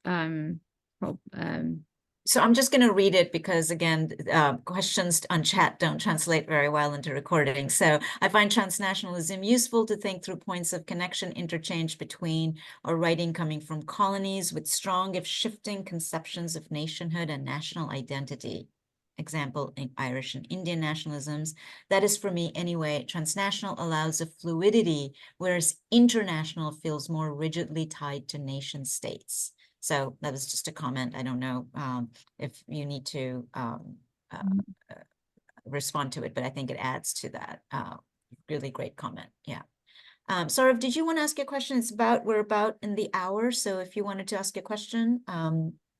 Speaker 1: So I'm just going to read it because, again, questions on chat don't translate very well into recording. So I find transnationalism useful to think through points of connection, interchange between, or writing coming from colonies with strong, if shifting, conceptions of nationhood and national identity. Example, in Irish and Indian nationalisms. That is, for me anyway, transnational allows a fluidity, whereas international feels more rigidly tied to nation states. So that was just a comment. I don't know if you need to respond to it, but I think it adds to that. Really great comment. Yeah. Saurav, did you want to ask a question? We're about in the hour. So if you wanted to ask a question.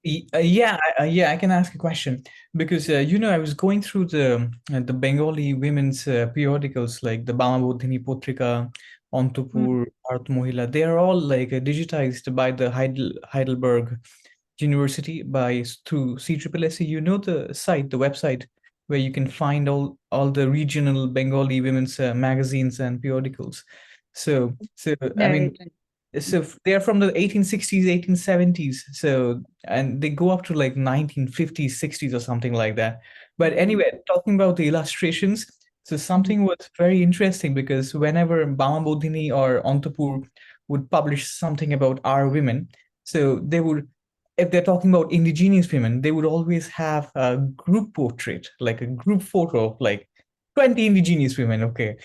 Speaker 2: Yeah, I can ask a question, because you know, I was going through the Bengali women's periodicals, like the Bamabodhini Potrika, Antapur, Bharat Mohila. They are all like digitized by the Heidelberg University through CSSC. You know the site, the website where you can find all the regional Bengali women's magazines and periodicals. So I mean, so they're from the 1860s, 1870s. So, and they go up to like 1950s, 60s or something like that. But anyway, talking about the illustrations, so something was very interesting, because whenever Bamabodhini or Antapur would publish something about our women, so they would, if they're talking about indigenous women, they would always have a group portrait, like a group photo of like 20 indigenous women. Okay.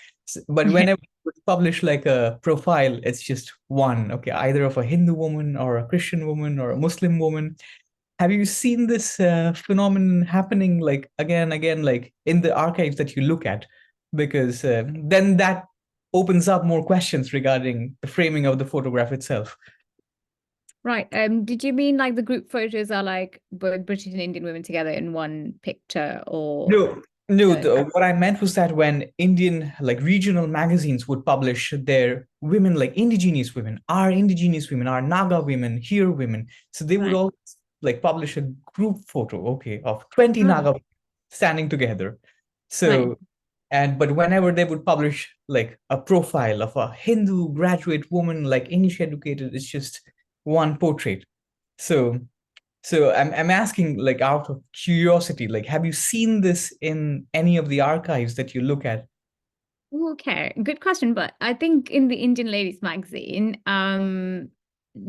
Speaker 2: But whenever publish like a profile, it's just one, okay, either of a Hindu woman or a Christian woman or a Muslim woman. Have you seen this phenomenon happening like again, like in the archives that you look at? Because then that opens up more questions regarding the framing of the photograph itself.
Speaker 3: Right. Did you mean like the group photos are like both British and Indian women together in one picture, or?
Speaker 2: No, what I meant was that when Indian, like regional magazines would publish their women, like indigenous women, our Naga women, here women. So they would all like publish a group photo, okay, of 20 Naga standing together. So, but whenever they would publish like a profile of a Hindu graduate woman, like English educated, it's just one portrait. So I'm asking, like, out of curiosity, like, have you seen this in any of the archives that you look at?
Speaker 3: Okay, good question. But I think in the Indian Ladies magazine,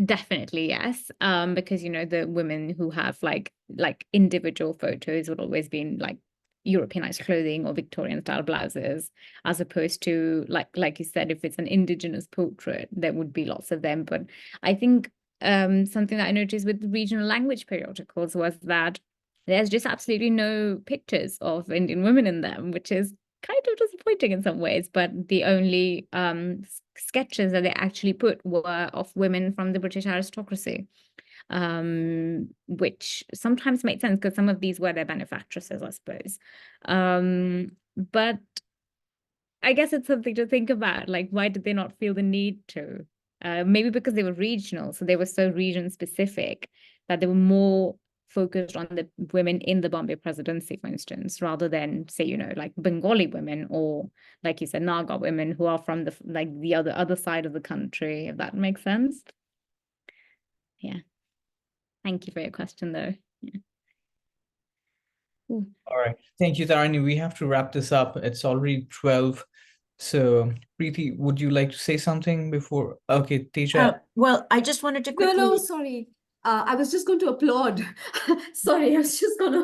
Speaker 3: definitely yes. Because you know, the women who have like individual photos would always be in like Europeanized clothing or Victorian style blouses, as opposed to like you said, if it's an indigenous portrait, there would be lots of them. But I think something that I noticed with the regional language periodicals was that there's just absolutely no pictures of Indian women in them, which is kind of disappointing in some ways. But the only sketches that they actually put were of women from the British aristocracy. which sometimes makes sense because some of these were their benefactresses, I suppose. But I guess it's something to think about, like, why did they not feel the need to? Maybe because they were regional, so they were so region specific that they were more focused on the women in the Bombay presidency, for instance, rather than, say, you know, like Bengali women or, like you said, Naga women who are from the other side of the country, if that makes sense. Yeah. Thank you for your question, though. Yeah. Ooh.
Speaker 2: All right. Thank you, Tarini. We have to wrap this up. It's already 12. So, Preeti, would you like to say something before? Okay, Teja.
Speaker 1: Well, I just wanted to
Speaker 4: No,
Speaker 1: quickly.
Speaker 4: no, sorry. I was just going to applaud. Sorry, I was just gonna.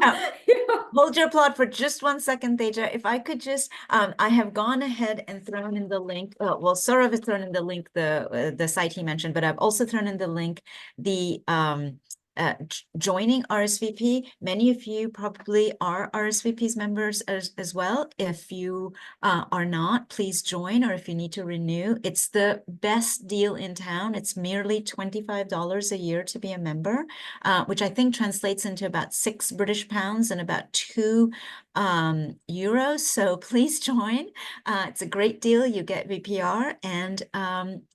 Speaker 1: Hold your applaud for just 1 second, Teja. If I could just, I have gone ahead and thrown in the link. Well, Saurav has thrown in the link, the site he mentioned, but I've also thrown in the link, the joining RSVP. Many of you probably are RSVP's members as well. If you are not, please join, or if you need to renew. It's the best deal in town. It's merely $25 a year to be a member, which I think translates into about 6 British pounds and about 2 euros. So please join. It's a great deal. You get VPR and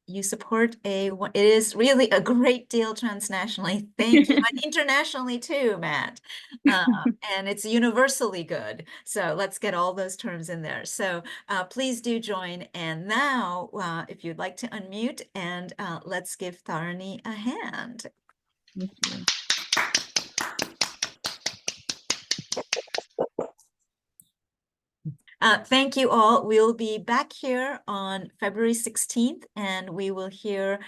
Speaker 1: you support it is really a great deal transnationally. Thank you. And internationally too, Matt. And it's universally good. So let's get all those terms in there. So please do join. And now, if you'd like to unmute, and let's give Tarini a hand.
Speaker 3: Thank you.
Speaker 1: Thank you all. We'll be back here on February 16th, and we will hear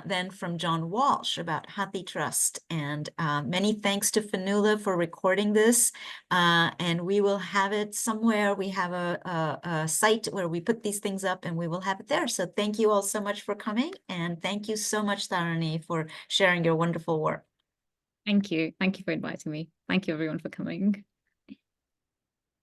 Speaker 1: then from John Walsh about Hathi Trust. And many thanks to Fanula for recording this. And we will have it somewhere. We have a site where we put these things up, and we will have it there. So thank you all so much for coming. And thank you so much, Tarini, for sharing your wonderful work.
Speaker 3: Thank you. Thank you for inviting me. Thank you, everyone, for coming.